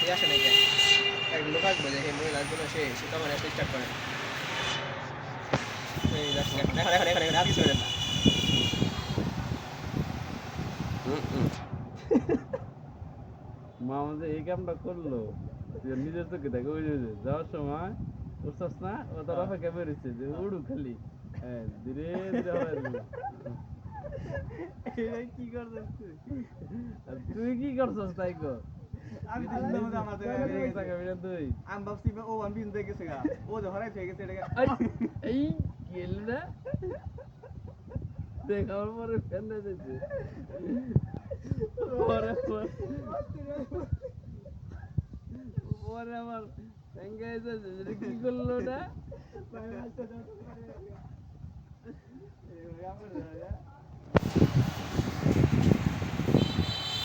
সে আসে নাকি এক লোক আসবে যে সেই মহিলার জন্য সে তখন আসতে স্টার্ট করে এই দেখো দেখো দেখো দেখো দেখো আর কিছু বলেন না মামা যে এই কামটা করলো যে নিজের চোখে দেখে ওই যে যাওয়ার সময় বুঝছস না ও তার অপেক্ষা বেরোচ্ছে যে উড়ু খালি হ্যাঁ ধীরে ধীরে হরাই দিল কি করছিস তুই? আর তুই কি করছস তাই কর আমি তো চিন্তা মতো আমার জায়গায় বেড়ে গেছে। তাকাবি না তুই আমি ভাবছি ও আমি বিন্দু গেছে গা ও যে হরাই পেয়ে গেছে এটাকে এই গেল না দেখার পরে ফ্যান দিয়েছে পরে পরে আমার এঙ্গেজ আছে যেটা কি করলো না এই